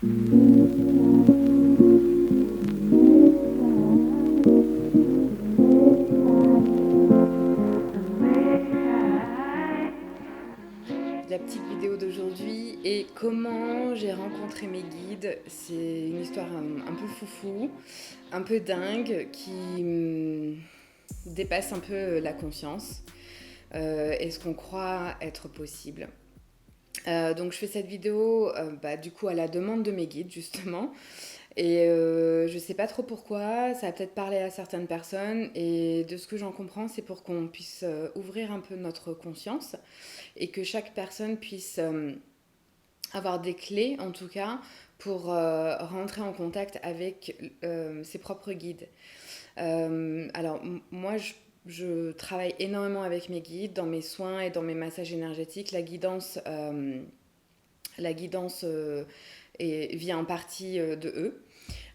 La petite vidéo d'aujourd'hui est comment j'ai rencontré mes guides. C'est une histoire un peu foufou, un peu dingue, qui dépasse un peu la conscience et ce qu'on croit être possible. Donc je fais cette vidéo du coup à la demande de mes guides justement. Et je sais pas trop pourquoi, ça a peut-être parlé à certaines personnes et de ce que j'en comprends, c'est pour qu'on puisse ouvrir un peu notre conscience et que chaque personne puisse avoir des clés en tout cas pour rentrer en contact avec ses propres guides. Moi je travaille énormément avec mes guides dans mes soins et dans mes massages énergétiques. La guidance vient en partie de eux.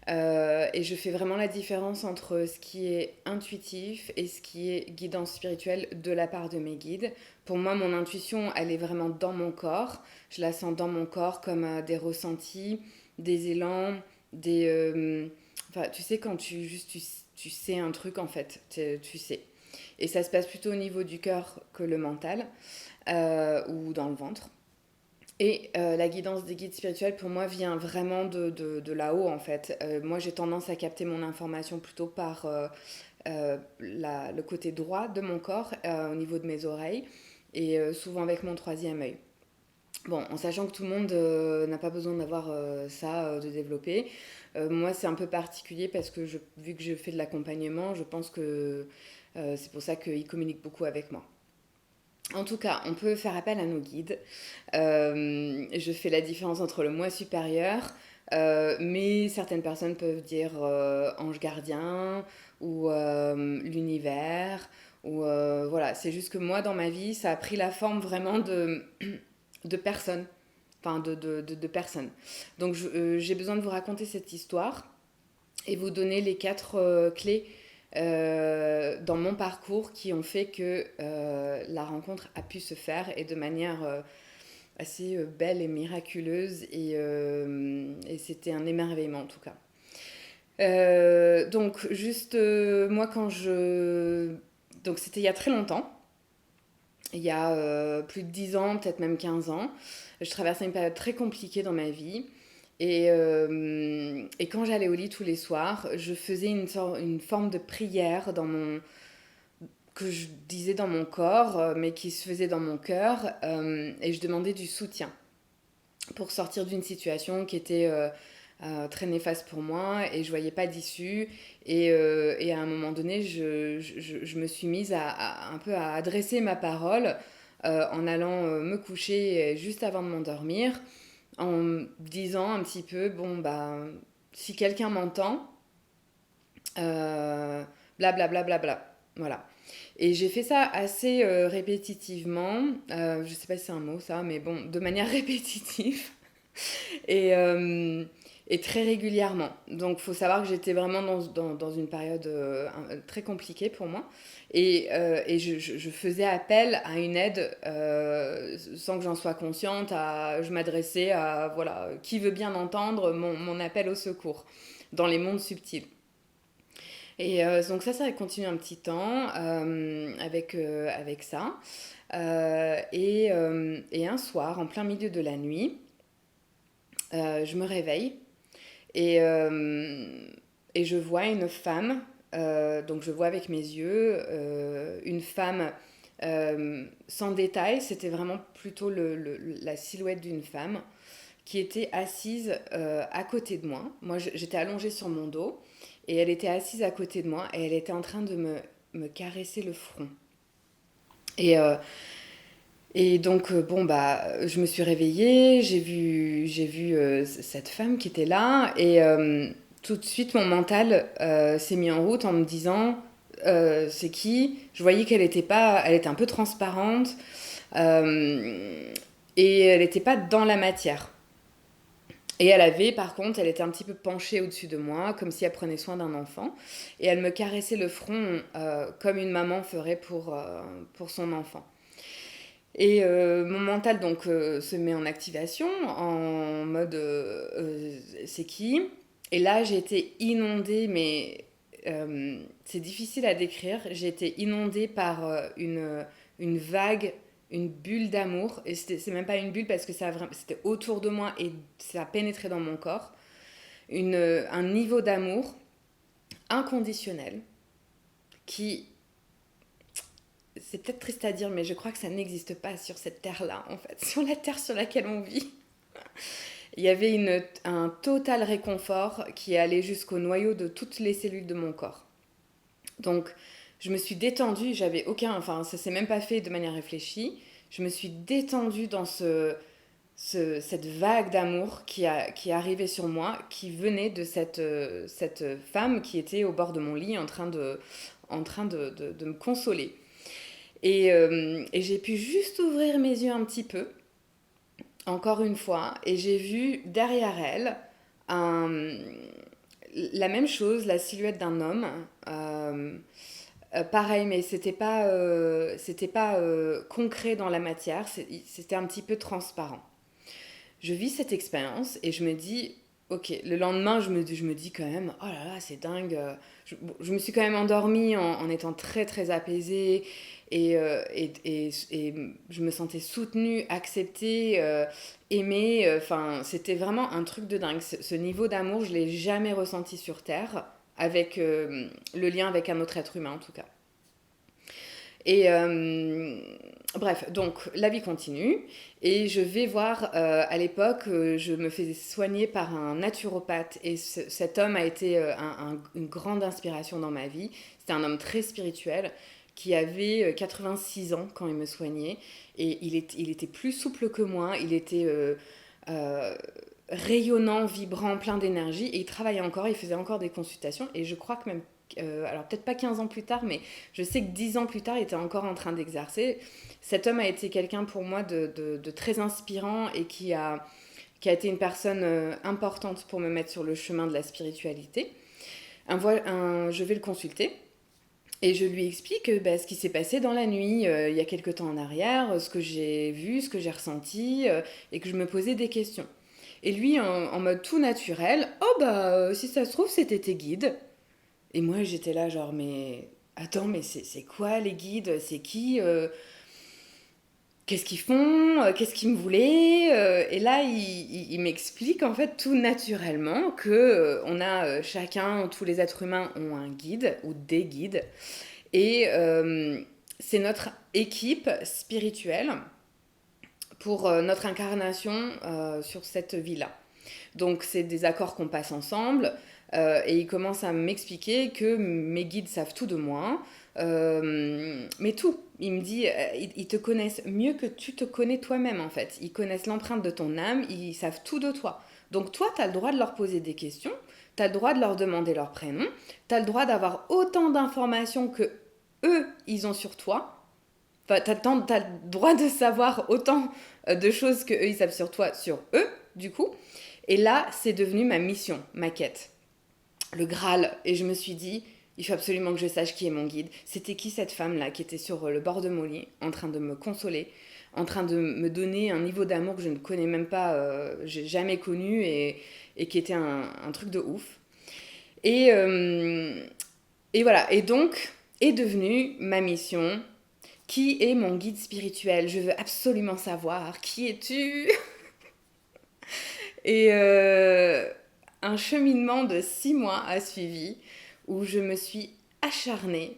Et je fais vraiment la différence entre ce qui est intuitif et ce qui est guidance spirituelle de la part de mes guides. Pour moi, mon intuition, elle est vraiment dans mon corps. Je la sens dans mon corps comme des ressentis, des élans, enfin, tu sais, quand tu sais un truc, en fait, tu sais. Et ça se passe plutôt au niveau du cœur que le mental, ou dans le ventre. Et la guidance des guides spirituels, pour moi, vient vraiment de là-haut, en fait. Moi, j'ai tendance à capter mon information plutôt par le côté droit de mon corps, au niveau de mes oreilles, et souvent avec mon troisième œil. Bon, en sachant que tout le monde n'a pas besoin d'avoir ça, de développer. Moi, c'est un peu particulier parce que vu que je fais de l'accompagnement, je pense que c'est pour ça qu'ils communiquent beaucoup avec moi. En tout cas, on peut faire appel à nos guides. Je fais la différence entre le moi supérieur, mais certaines personnes peuvent dire ange gardien ou l'univers. Ou voilà, c'est juste que moi, dans ma vie, ça a pris la forme vraiment de personnes. Enfin, de personnes. Donc, j'ai besoin de vous raconter cette histoire et vous donner les quatre clés dans mon parcours qui ont fait que la rencontre a pu se faire et de manière assez belle et miraculeuse et c'était un émerveillement en tout cas. Donc juste moi quand je... Donc c'était il y a très longtemps, il y a plus de 10 ans, peut-être même 15 ans. Je traversais une période très compliquée dans ma vie. Et quand j'allais au lit tous les soirs, je faisais une forme de prière que je disais dans mon corps, mais qui se faisait dans mon cœur. Et je demandais du soutien pour sortir d'une situation qui était très néfaste pour moi et je voyais pas d'issue. Et à un moment donné, je me suis mise un peu à adresser ma parole en allant me coucher juste avant de m'endormir, en disant un petit peu, bon, bah, si quelqu'un m'entend, blablabla. Bla, bla, bla, bla. Voilà. Et j'ai fait ça assez répétitivement. Je sais pas si c'est un mot ça, mais bon, de manière répétitive. Et, euh, et très régulièrement. Donc, il faut savoir que j'étais vraiment dans une période très compliquée pour moi. Et je faisais appel à une aide sans que j'en sois consciente. Je m'adressais à, voilà, qui veut bien entendre mon appel au secours dans les mondes subtils. Et donc ça a continué un petit temps avec ça. Et un soir, en plein milieu de la nuit, je me réveille et, et je vois une femme, donc je vois avec mes yeux une femme sans détail, c'était vraiment plutôt la silhouette d'une femme qui était assise à côté de moi. Moi, j'étais allongée sur mon dos et elle était assise à côté de moi et elle était en train de me caresser le front. Et, euh, et donc, bon, bah, je me suis réveillée, j'ai vu cette femme qui était là, et tout de suite, mon mental s'est mis en route en me disant c'est qui. Je voyais qu'elle était pas, elle était un peu transparente, euh, et elle n'était pas dans la matière. Et par contre, elle était un petit peu penchée au-dessus de moi, comme si elle prenait soin d'un enfant, et elle me caressait le front comme une maman ferait pour son enfant. Et mon mental donc se met en activation en mode c'est qui? Et là, j'ai été inondée, mais c'est difficile à décrire. J'ai été inondée par une vague, une bulle d'amour. Et c'est même pas une bulle parce que c'était autour de moi et ça a pénétré dans mon corps. Un niveau d'amour inconditionnel qui, c'est peut-être triste à dire, mais je crois que ça n'existe pas sur cette terre-là, en fait, sur la terre sur laquelle on vit. Il y avait un total réconfort qui allait jusqu'au noyau de toutes les cellules de mon corps. Donc, je me suis détendue, enfin, ça s'est même pas fait de manière réfléchie. Je me suis détendue dans cette vague d'amour qui arrivait sur moi, qui venait de cette femme qui était au bord de mon lit en train de me consoler. Et j'ai pu juste ouvrir mes yeux un petit peu, encore une fois, et j'ai vu derrière elle un, la même chose, la silhouette d'un homme. Pareil, mais c'était pas concret dans la matière, c'était un petit peu transparent. Je vis cette expérience et je me dis, ok, le lendemain, je me dis quand même, oh là là, c'est dingue. Je me suis quand même endormie en étant très très apaisée et je me sentais soutenue, acceptée, aimée. Enfin, c'était vraiment un truc de dingue. Ce niveau d'amour, je ne l'ai jamais ressenti sur Terre, avec le lien avec un autre être humain en tout cas. Et bref, donc la vie continue et je vais voir, à l'époque, je me faisais soigner par un naturopathe et cet homme a été une grande inspiration dans ma vie. C'était un homme très spirituel qui avait 86 ans quand il me soignait et il était plus souple que moi, il était euh, rayonnant, vibrant, plein d'énergie et il travaillait encore, il faisait encore des consultations et je crois que même alors peut-être pas 15 ans plus tard, mais je sais que 10 ans plus tard, il était encore en train d'exercer. Cet homme a été quelqu'un pour moi de très inspirant et qui a été une personne importante pour me mettre sur le chemin de la spiritualité. Je vais le consulter et je lui explique ce qui s'est passé dans la nuit, il y a quelque temps en arrière, ce que j'ai vu, ce que j'ai ressenti, et que je me posais des questions. Et lui, en mode tout naturel, oh si ça se trouve, c'était tes guides. Et moi, j'étais là, genre, mais attends, mais c'est quoi les guides? C'est qui? Qu'est-ce qu'ils font? Qu'est-ce qu'ils me voulaient? Et là, il m'explique, en fait, tout naturellement, que on a chacun, tous les êtres humains ont un guide ou des guides. Et c'est notre équipe spirituelle pour notre incarnation sur cette vie-là. Donc, c'est des accords qu'on passe ensemble. Et il commence à m'expliquer que mes guides savent tout de moi, mais tout. Il me dit, ils te connaissent mieux que tu te connais toi-même en fait. Ils connaissent l'empreinte de ton âme, ils savent tout de toi. Donc toi, tu as le droit de leur poser des questions, tu as le droit de leur demander leur prénom, tu as le droit d'avoir autant d'informations que eux, ils ont sur toi. Enfin, tu as le droit de savoir autant de choses que eux, ils savent sur toi, sur eux, du coup. Et là, c'est devenu ma mission, ma quête, le Graal. Et je me suis dit, il faut absolument que je sache qui est mon guide. C'était qui cette femme-là qui était sur le bord de mon lit, en train de me consoler, en train de me donner un niveau d'amour que je ne connais même pas, j'ai jamais connu et qui était un truc de ouf. Et, euh, et voilà. Et donc, est devenue ma mission. Qui est mon guide spirituel? Je veux absolument savoir. Qui es-tu? Et un cheminement de 6 mois a suivi où je me suis acharnée.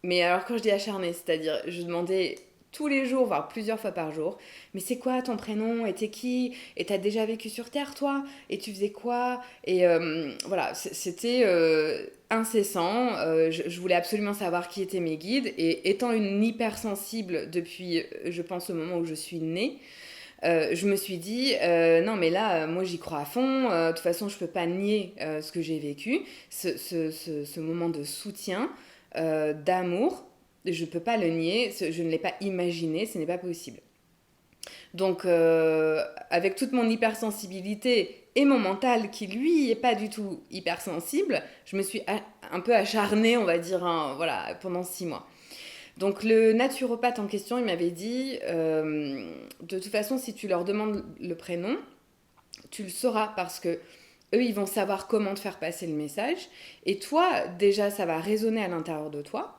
Mais alors quand je dis acharnée, c'est-à-dire je demandais tous les jours, voire plusieurs fois par jour, mais c'est quoi ton prénom? Et t'es qui? Et t'as déjà vécu sur Terre, toi? Et tu faisais quoi? Et voilà, c'était incessant. Je voulais absolument savoir qui étaient mes guides. Et étant une hypersensible depuis, je pense, au moment où je suis née, je me suis dit, non mais là, moi j'y crois à fond, de toute façon je peux pas nier ce que j'ai vécu, ce moment de soutien, d'amour, je peux pas le nier, je ne l'ai pas imaginé, ce n'est pas possible. Donc avec toute mon hypersensibilité et mon mental qui lui est pas du tout hypersensible, je me suis un peu acharnée, on va dire, hein, voilà, pendant 6 mois. Donc le naturopathe en question, il m'avait dit, de toute façon, si tu leur demandes le prénom, tu le sauras parce que eux, ils vont savoir comment te faire passer le message. Et toi, déjà, ça va résonner à l'intérieur de toi.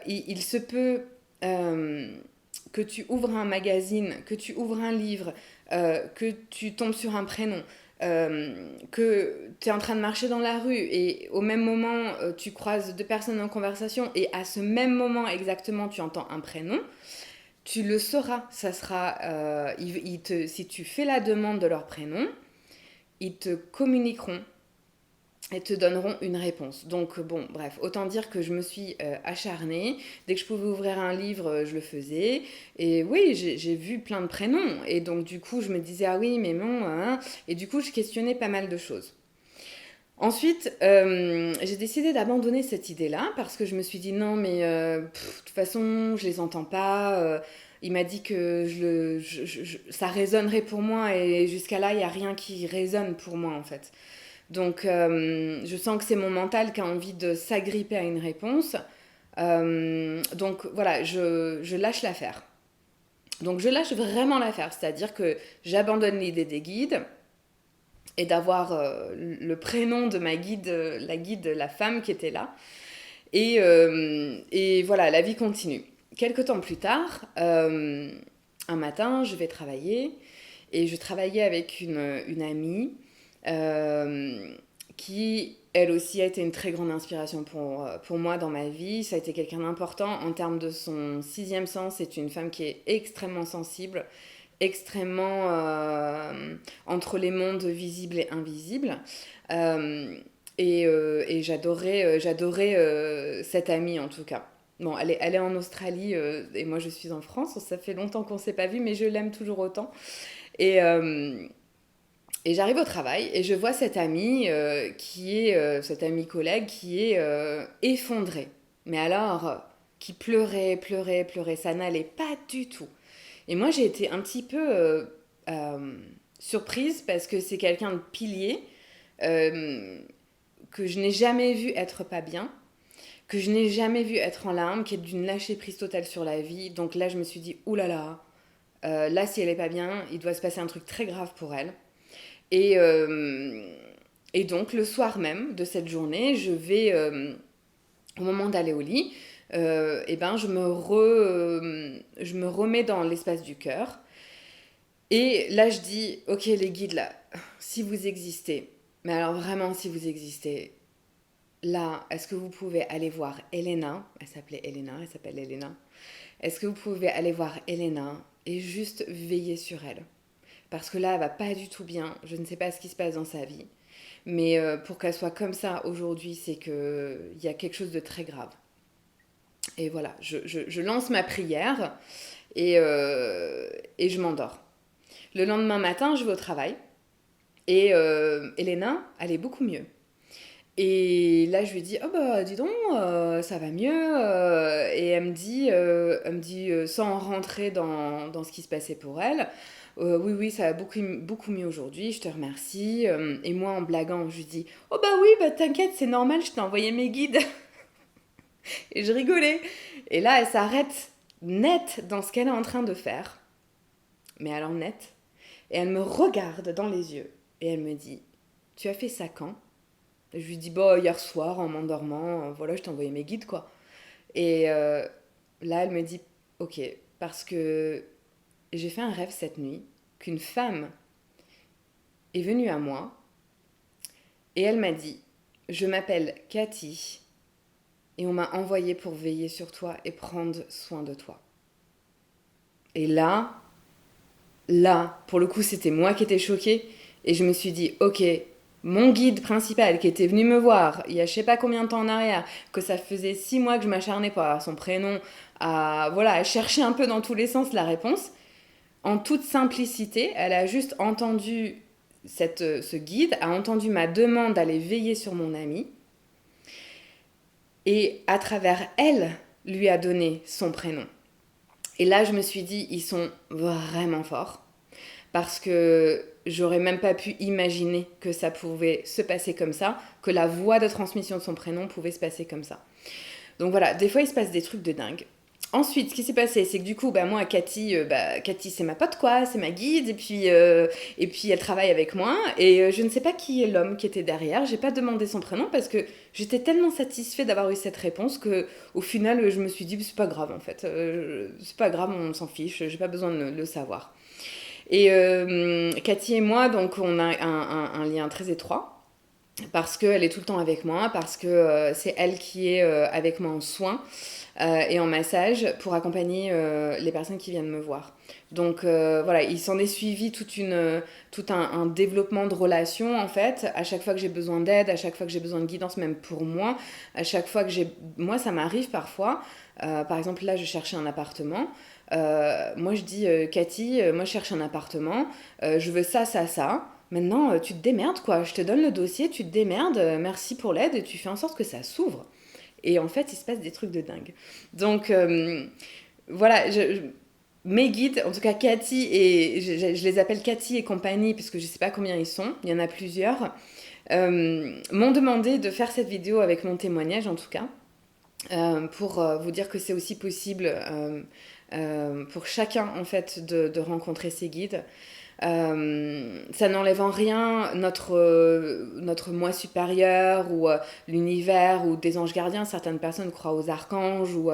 Il se peut que tu ouvres un magazine, que tu ouvres un livre, que tu tombes sur un prénom, que tu es en train de marcher dans la rue et au même moment, tu croises deux personnes en conversation et à ce même moment exactement, tu entends un prénom. Tu le sauras, ça sera, si tu fais la demande de leur prénom, ils te communiqueront et te donneront une réponse. Donc bon, bref, autant dire que je me suis acharnée. Dès que je pouvais ouvrir un livre, je le faisais. Et oui, j'ai vu plein de prénoms. Et donc du coup, je me disais, ah oui, mais non. Hein. Et du coup, je questionnais pas mal de choses. Ensuite, j'ai décidé d'abandonner cette idée-là parce que je me suis dit non, mais de toute façon, je les entends pas. Il m'a dit que ça résonnerait pour moi et jusqu'à là, il n'y a rien qui résonne pour moi en fait. Donc, je sens que c'est mon mental qui a envie de s'agripper à une réponse. Donc, voilà, je lâche l'affaire. Donc, je lâche vraiment l'affaire. C'est-à-dire que j'abandonne l'idée des guides et d'avoir le prénom de ma guide, la femme qui était là. Et voilà, la vie continue. Quelques temps plus tard, un matin, je vais travailler et je travaillais avec une amie qui, elle aussi, a été une très grande inspiration pour moi dans ma vie. Ça a été quelqu'un d'important en termes de son sixième sens. C'est une femme qui est extrêmement sensible, extrêmement entre les mondes visibles et invisibles. Et j'adorais cette amie en tout cas. Bon, elle est en Australie et moi je suis en France. Ça fait longtemps qu'on ne s'est pas vu, mais je l'aime toujours autant. Et, euh, et j'arrive au travail et je vois cette amie cette amie collègue qui est effondrée. Mais alors, qui pleurait, pleurait, pleurait. Ça n'allait pas du tout. Et moi, j'ai été un petit peu euh, surprise parce que c'est quelqu'un de pilier euh, que je n'ai jamais vu être pas bien, que je n'ai jamais vu être en larmes, qui est d'une lâcher prise totale sur la vie. Donc là, je me suis dit, oulala, là, si elle est pas bien, il doit se passer un truc très grave pour elle. Et, euh, et donc, le soir même de cette journée, au moment d'aller au lit, eh ben, je me remets dans l'espace du cœur. Et là, je dis, ok, les guides, là, si vous existez, mais alors vraiment, si vous existez, là, est-ce que vous pouvez aller voir Elena? Elle s'appelait Elena, elle s'appelle Elena. Est-ce que vous pouvez aller voir Elena et juste veiller sur elle? Parce que là, elle va pas du tout bien. Je ne sais pas ce qui se passe dans sa vie. Mais pour qu'elle soit comme ça aujourd'hui, c'est qu'il y a quelque chose de très grave. Et voilà, je lance ma prière et je m'endors. Le lendemain matin, je vais au travail. Et Elena, elle est beaucoup mieux. Et là, je lui dis, oh bah dis donc, ça va mieux. Et elle me dit sans rentrer dans ce qui se passait pour elle, oui, oui, ça va beaucoup, beaucoup mieux aujourd'hui, je te remercie. Et moi, en blaguant, je lui dis, oh bah oui, bah t'inquiète, c'est normal, je t'ai envoyé mes guides. Et je rigolais. Et là, elle s'arrête net dans ce qu'elle est en train de faire. Mais alors net. Et elle me regarde dans les yeux. Et elle me dit, tu as fait ça quand? Et je lui dis, bah, hier soir, en m'endormant, voilà, je t'ai envoyé mes guides, quoi. Et là, elle me dit, ok, parce que j'ai fait un rêve cette nuit qu'une femme est venue à moi et elle m'a dit, je m'appelle Cathy et on m'a envoyée pour veiller sur toi et prendre soin de toi. Et là, pour le coup, c'était moi qui étais choquée et je me suis dit, ok, mon guide principal qui était venu me voir il y a je sais pas combien de temps en arrière, que ça faisait 6 mois que je m'acharnais pour avoir son prénom, à chercher un peu dans tous les sens la réponse, en toute simplicité, elle a juste entendu ce guide, a entendu ma demande d'aller veiller sur mon ami, et à travers elle, lui a donné son prénom. Et là, je me suis dit, ils sont vraiment forts, parce que j'aurais même pas pu imaginer que ça pouvait se passer comme ça, que la voie de transmission de son prénom pouvait se passer comme ça. Donc voilà, des fois, il se passe des trucs de dingue. Ensuite, ce qui s'est passé, c'est que du coup, bah, moi, Cathy, c'est ma pote, quoi, c'est ma guide, et puis elle travaille avec moi, et je ne sais pas qui est l'homme qui était derrière, j'ai pas demandé son prénom parce que j'étais tellement satisfaite d'avoir eu cette réponse que, au final, je me suis dit, c'est pas grave en fait, c'est pas grave, on s'en fiche, j'ai pas besoin de le savoir. Et Cathy et moi, donc, on a un lien très étroit parce qu'elle est tout le temps avec moi, parce que c'est elle qui est avec moi en soins et en massage pour accompagner les personnes qui viennent me voir. Donc voilà, il s'en est suivi tout un développement de relation en fait. À chaque fois que j'ai besoin d'aide, à chaque fois que j'ai besoin de guidance, même pour moi, à chaque fois que j'ai... Moi, ça m'arrive parfois. Par exemple, là, je cherchais un appartement. Moi, je dis, Cathy, moi, je cherche un appartement. Je veux ça, ça, ça. Maintenant, tu te démerdes, quoi. Je te donne le dossier, tu te démerdes. Merci pour l'aide et tu fais en sorte que ça s'ouvre. Et en fait, il se passe des trucs de dingue. Donc, voilà, mes guides, en tout cas Cathy, et je les appelle Cathy et compagnie, parce que je ne sais pas combien ils sont, il y en a plusieurs, m'ont demandé de faire cette vidéo avec mon témoignage, en tout cas, pour vous dire que c'est aussi possible pour chacun, en fait, de rencontrer ses guides. Ça n'enlève en rien notre moi supérieur ou l'univers ou des anges gardiens. Certaines personnes croient aux archanges ou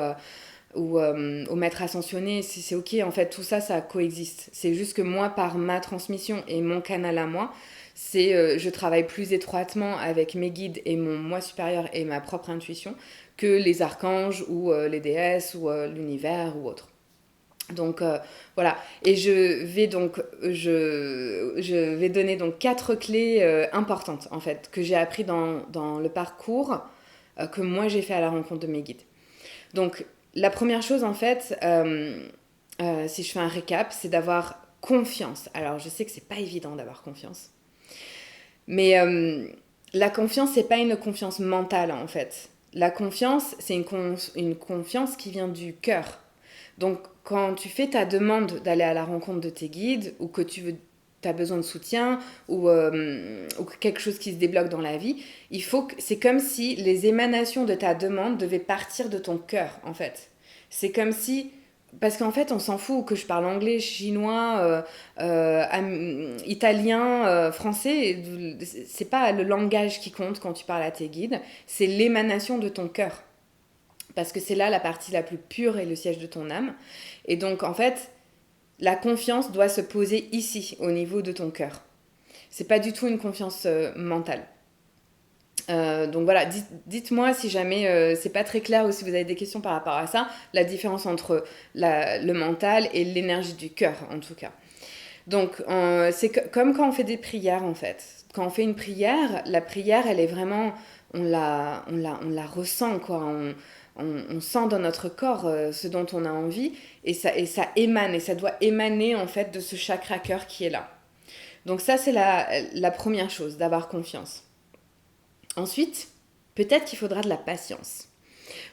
au maître ascensionné. C'est ok, en fait, tout ça, ça coexiste. C'est juste que moi, par ma transmission et mon canal à moi, je travaille plus étroitement avec mes guides et mon moi supérieur et ma propre intuition que les archanges ou les déesses ou l'univers ou autre. Donc voilà, et je vais donner donc 4 clés importantes en fait que j'ai appris dans le parcours que moi j'ai fait à la rencontre de mes guides. Donc la première chose en fait, si je fais un récap, c'est d'avoir confiance. Alors je sais que c'est pas évident d'avoir confiance, mais la confiance c'est pas une confiance mentale en fait. La confiance c'est une confiance qui vient du cœur. Donc, quand tu fais ta demande d'aller à la rencontre de tes guides ou que tu as besoin de soutien ou quelque chose qui se débloque dans la vie, c'est comme si les émanations de ta demande devaient partir de ton cœur, en fait. C'est comme si... Parce qu'en fait, on s'en fout que je parle anglais, chinois, italien, français. C'est pas le langage qui compte quand tu parles à tes guides, c'est l'émanation de ton cœur parce que c'est là la partie la plus pure et le siège de ton âme. Et donc, en fait, la confiance doit se poser ici, au niveau de ton cœur. C'est pas du tout une confiance mentale. Donc voilà, dites-moi si jamais c'est pas très clair ou si vous avez des questions par rapport à ça, la différence entre le mental et l'énergie du cœur, en tout cas. Donc, comme quand on fait des prières, en fait. Quand on fait une prière, la prière, elle est vraiment... On la ressent, quoi. On sent dans notre corps ce dont on a envie et ça émane et ça doit émaner en fait de ce chakra cœur qui est là. Donc ça c'est la première chose, d'avoir confiance. Ensuite, peut-être qu'il faudra de la patience.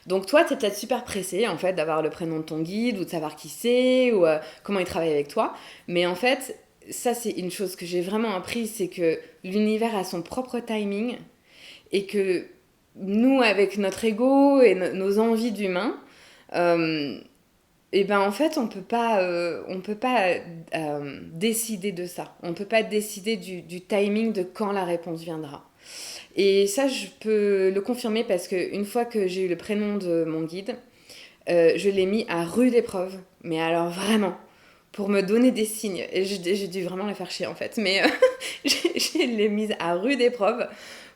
Donc toi, tu es peut-être super pressé en fait d'avoir le prénom de ton guide ou de savoir qui c'est ou comment il travaille avec toi. Mais en fait, ça c'est une chose que j'ai vraiment appris, c'est que l'univers a son propre timing et que nous, avec notre ego et nos envies d'humains, et ben en fait, on peut pas décider de ça. On peut pas décider du timing de quand la réponse viendra. Et ça, je peux le confirmer parce qu'une fois que j'ai eu le prénom de mon guide, je l'ai mis à rude épreuve. Mais alors vraiment, pour me donner des signes. Et j'ai dû vraiment la faire chier en fait. Mais je l'ai mise à rude épreuve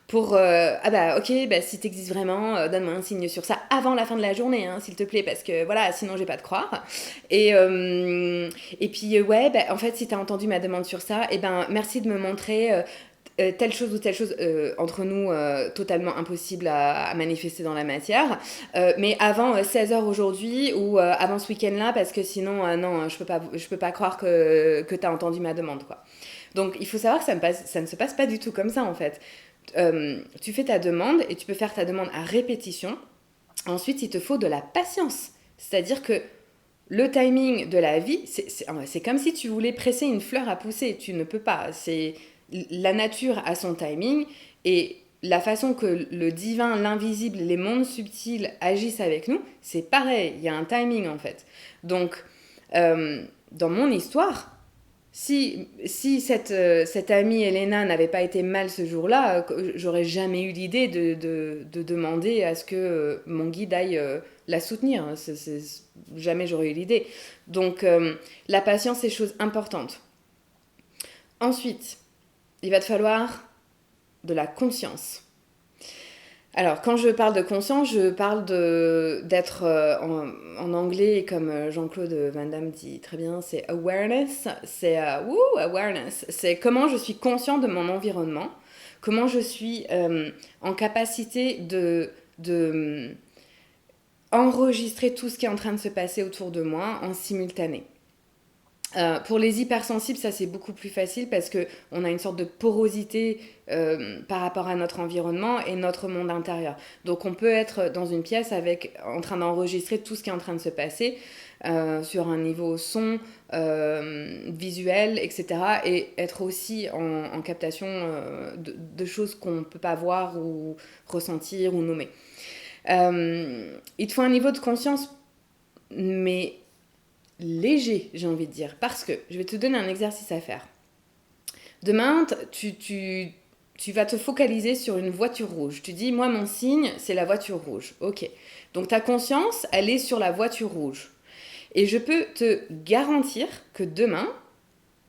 pour ah bah ok, bah si t'existes vraiment, donne-moi un signe sur ça avant la fin de la journée, hein, s'il te plaît, parce que voilà, sinon j'ai pas de croire. Et puis ouais, bah, en fait si t'as entendu ma demande sur ça, et ben merci de me montrer telle chose ou telle chose entre nous totalement impossible à manifester dans la matière, mais avant 16h aujourd'hui ou avant ce week-end là parce que sinon non je peux pas croire que t'as entendu ma demande quoi. Donc il faut savoir que ça ne se passe pas du tout comme ça en fait. Tu fais ta demande et tu peux faire ta demande à répétition. Ensuite, il te faut de la patience. C'est-à-dire que le timing de la vie, c'est comme si tu voulais presser une fleur à pousser. Tu ne peux pas. La nature a son timing et la façon que le divin, l'invisible, les mondes subtils agissent avec nous, c'est pareil, il y a un timing en fait. Donc, dans mon histoire, si cette amie Elena n'avait pas été mal ce jour-là, j'aurais jamais eu l'idée de demander à ce que mon guide aille la soutenir. Jamais j'aurais eu l'idée. Donc, la patience, c'est chose importante. Ensuite, il va te falloir de la conscience. Alors, quand je parle de conscience, je parle d'être en anglais, comme Jean-Claude Van Damme dit très bien, c'est awareness. C'est awareness. C'est comment je suis conscient de mon environnement, comment je suis en capacité de enregistrer tout ce qui est en train de se passer autour de moi en simultané. Pour les hypersensibles, ça c'est beaucoup plus facile parce qu'on a une sorte de porosité par rapport à notre environnement et notre monde intérieur. Donc on peut être dans une pièce en train d'enregistrer tout ce qui est en train de se passer sur un niveau son, visuel, etc. Et être aussi en captation de choses qu'on ne peut pas voir ou ressentir ou nommer. Il te faut un niveau de conscience, mais léger, j'ai envie de dire, parce que je vais te donner un exercice à faire. Demain, tu vas te focaliser sur une voiture rouge. Tu dis, moi, mon signe, c'est la voiture rouge. Ok. Donc ta conscience, elle est sur la voiture rouge. Et je peux te garantir que demain,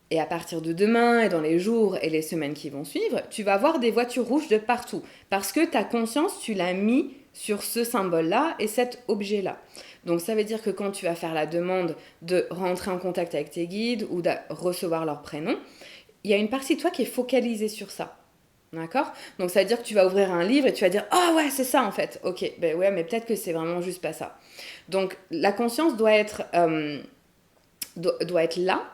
et à partir de demain et dans les jours et les semaines qui vont suivre, tu vas voir des voitures rouges de partout. Parce que ta conscience, tu l'as mis sur ce symbole-là et cet objet-là. Donc ça veut dire que quand tu vas faire la demande de rentrer en contact avec tes guides ou de recevoir leur prénom, il y a une partie de toi qui est focalisée sur ça. D'accord? Donc ça veut dire que tu vas ouvrir un livre et tu vas dire « Ah ouais, c'est ça en fait. » Ok, ben ouais, mais peut-être que c'est vraiment juste pas ça. Donc la conscience doit être là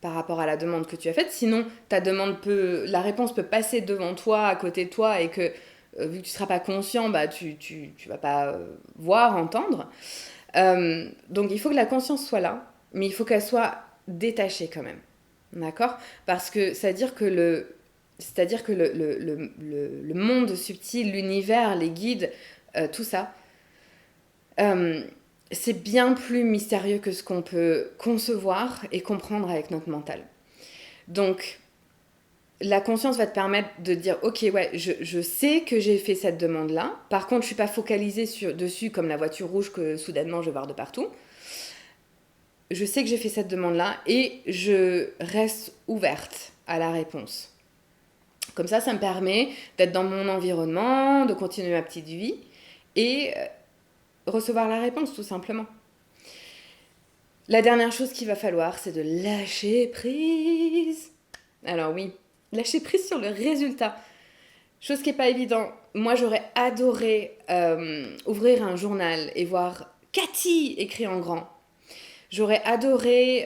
par rapport à la demande que tu as faite. Sinon, la réponse peut passer devant toi, à côté de toi, et que vu que tu ne seras pas conscient, bah, tu vas pas voir, entendre. Donc il faut que la conscience soit là, mais il faut qu'elle soit détachée quand même. D'accord? Parce que c'est-à-dire que le monde subtil, l'univers, les guides, tout ça, c'est bien plus mystérieux que ce qu'on peut concevoir et comprendre avec notre mental. Donc, la conscience va te permettre de dire ok, ouais, je sais que j'ai fait cette demande là, par contre je suis pas focalisée dessus comme la voiture rouge que soudainement je vais voir de partout. Je sais que j'ai fait cette demande là et je reste ouverte à la réponse. Comme ça me permet d'être dans mon environnement, de continuer ma petite vie et recevoir la réponse tout simplement. La dernière chose qu'il va falloir, c'est de lâcher prise. Alors oui, lâcher prise sur le résultat. Chose qui n'est pas évidente. Moi, j'aurais adoré ouvrir un journal et voir Cathy écrit en grand. J'aurais adoré,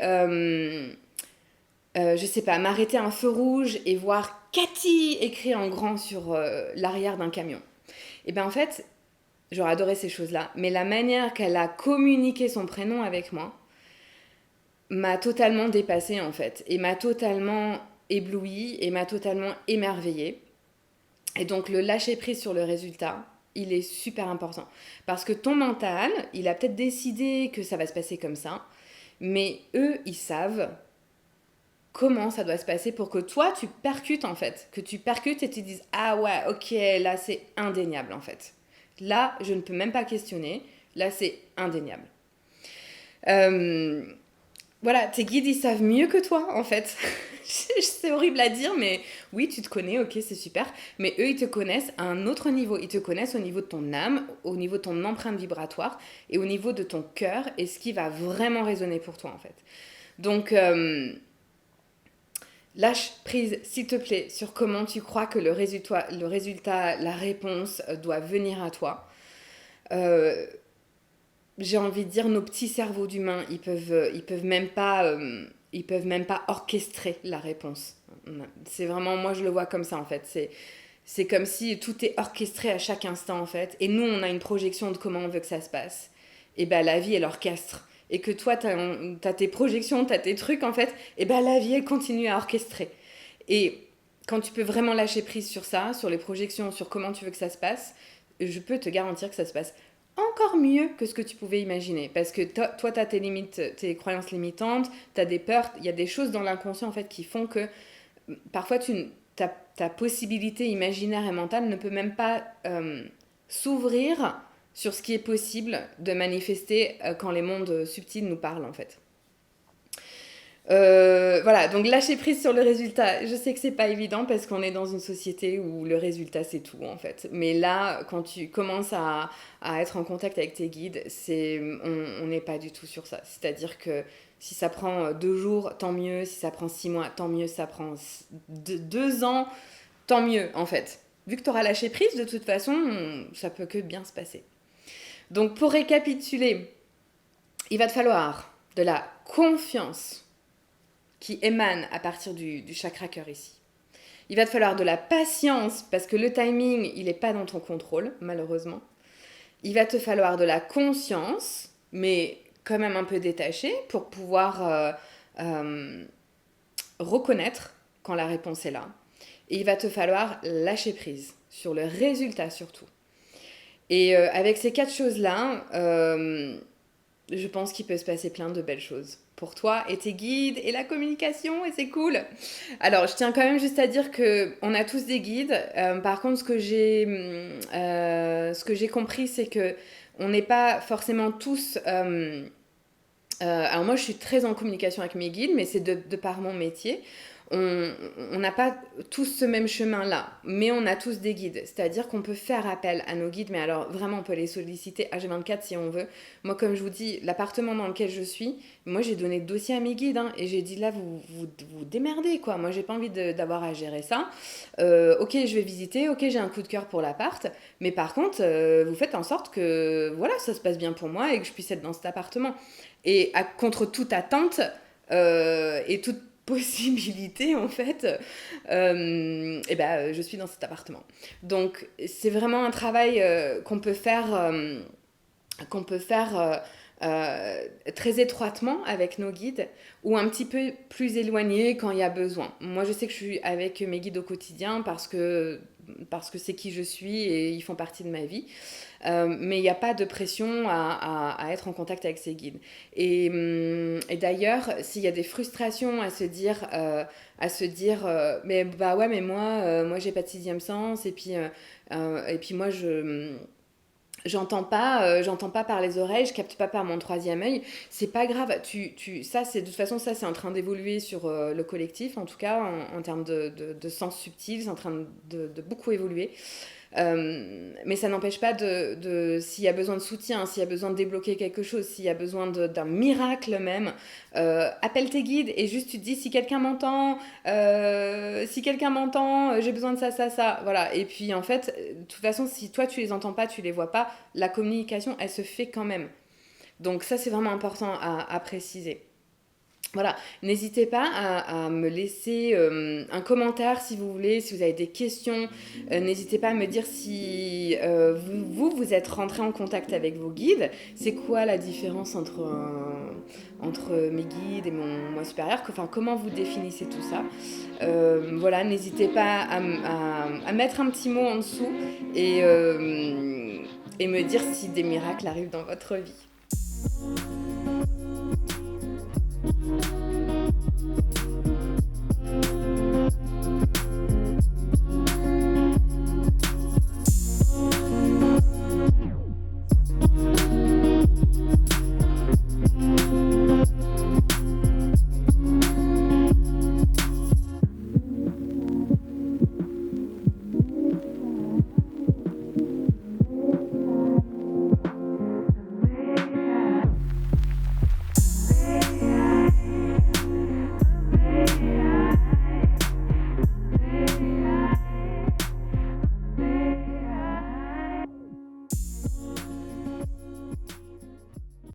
je sais pas, m'arrêter à un feu rouge et voir Cathy écrit en grand sur l'arrière d'un camion. Et bien en fait, j'aurais adoré ces choses-là. Mais la manière qu'elle a communiqué son prénom avec moi m'a totalement dépassée en fait. Et m'a totalement éblouie et m'a totalement émerveillée. Et donc le lâcher prise sur le résultat, il est super important. Parce que ton mental, il a peut-être décidé que ça va se passer comme ça, mais eux, ils savent comment ça doit se passer pour que toi, tu percutes en fait. Que tu percutes et tu dises « Ah ouais, ok, là c'est indéniable en fait. Là, je ne peux même pas questionner. Là, c'est indéniable. » Voilà, tes guides, ils savent mieux que toi, en fait. C'est horrible à dire, mais oui, tu te connais, ok, c'est super. Mais eux, ils te connaissent à un autre niveau. Ils te connaissent au niveau de ton âme, au niveau de ton empreinte vibratoire et au niveau de ton cœur et ce qui va vraiment résonner pour toi, en fait. Donc, lâche prise, s'il te plaît, sur comment tu crois que le résultat, la réponse doit venir à toi. J'ai envie de dire, nos petits cerveaux d'humains, ils peuvent même pas orchestrer la réponse. C'est vraiment, moi je le vois comme ça en fait. C'est comme si tout est orchestré à chaque instant en fait. Et nous, on a une projection de comment on veut que ça se passe. Et ben la vie, elle orchestre. Et que toi, t'as tes projections, t'as tes trucs en fait. Et ben la vie, elle continue à orchestrer. Et quand tu peux vraiment lâcher prise sur ça, sur les projections, sur comment tu veux que ça se passe, je peux te garantir que ça se passe encore mieux que ce que tu pouvais imaginer. Parce que toi, tu as tes limites, tes croyances limitantes, tu as des peurs, il y a des choses dans l'inconscient en fait qui font que parfois ta possibilité imaginaire et mentale ne peut même pas s'ouvrir sur ce qui est possible de manifester quand les mondes subtils nous parlent en fait. Voilà, donc lâcher prise sur le résultat. Je sais que c'est pas évident parce qu'on est dans une société où le résultat c'est tout en fait. Mais là, quand tu commences à être en contact avec tes guides, on n'est pas du tout sur ça. C'est-à-dire que si ça prend 2 jours, tant mieux. Si ça prend 6 mois, tant mieux. Si ça prend 2 ans, tant mieux en fait. Vu que tu auras lâché prise, de toute façon, ça peut que bien se passer. Donc pour récapituler, il va te falloir de la confiance qui émane à partir du chakra cœur ici. Il va te falloir de la patience parce que le timing, il n'est pas dans ton contrôle, malheureusement. Il va te falloir de la conscience, mais quand même un peu détachée pour pouvoir reconnaître quand la réponse est là. Et il va te falloir lâcher prise sur le résultat surtout. Et avec ces 4 choses-là, je pense qu'il peut se passer plein de belles choses pour toi et tes guides et la communication et c'est cool. Alors je tiens quand même juste à dire que on a tous des guides. Par contre ce que j'ai compris c'est que on n'est pas forcément tous alors moi je suis très en communication avec mes guides mais c'est de par mon métier. On n'a pas tous ce même chemin-là, mais on a tous des guides. C'est-à-dire qu'on peut faire appel à nos guides, mais alors vraiment on peut les solliciter H24 si on veut. Moi, comme je vous dis, l'appartement dans lequel je suis, moi j'ai donné le dossier à mes guides hein, et j'ai dit là, vous démerdez quoi. Moi j'ai pas envie d'avoir à gérer ça. Ok, je vais visiter, ok, j'ai un coup de cœur pour l'appart, mais par contre, vous faites en sorte que voilà, ça se passe bien pour moi et que je puisse être dans cet appartement. Et contre toute attente et toute possibilité en fait et ben je suis dans cet appartement donc c'est vraiment un travail qu'on peut faire très étroitement avec nos guides ou un petit peu plus éloigné quand il y a besoin. Moi je sais que je suis avec mes guides au quotidien parce que c'est qui je suis et ils font partie de ma vie. Mais il n'y a pas de pression à être en contact avec ses guides. Et d'ailleurs, s'il y a des frustrations à se dire, mais bah ouais, mais moi j'ai pas de 6e sens, et puis moi j'entends pas par les oreilles, je capte pas par mon 3e œil. C'est pas grave. Ça, c'est de toute façon, ça c'est en train d'évoluer sur le collectif, en tout cas en termes de sens subtil, c'est en train de beaucoup évoluer. Mais ça n'empêche pas s'il y a besoin de soutien, s'il y a besoin de débloquer quelque chose, s'il y a besoin d'un miracle même, appelle tes guides et juste tu te dis si quelqu'un m'entend, j'ai besoin de ça, voilà. Et puis en fait, de toute façon, si toi tu les entends pas, tu les vois pas, la communication elle se fait quand même. Donc ça c'est vraiment important à préciser. Voilà, n'hésitez pas à me laisser un commentaire si vous voulez, si vous avez des questions. N'hésitez pas à me dire si vous êtes rentré en contact avec vos guides. C'est quoi la différence entre mes guides et mon moi supérieur, enfin, comment vous définissez tout ça. Voilà, n'hésitez pas à mettre un petit mot en dessous et me dire si des miracles arrivent dans votre vie.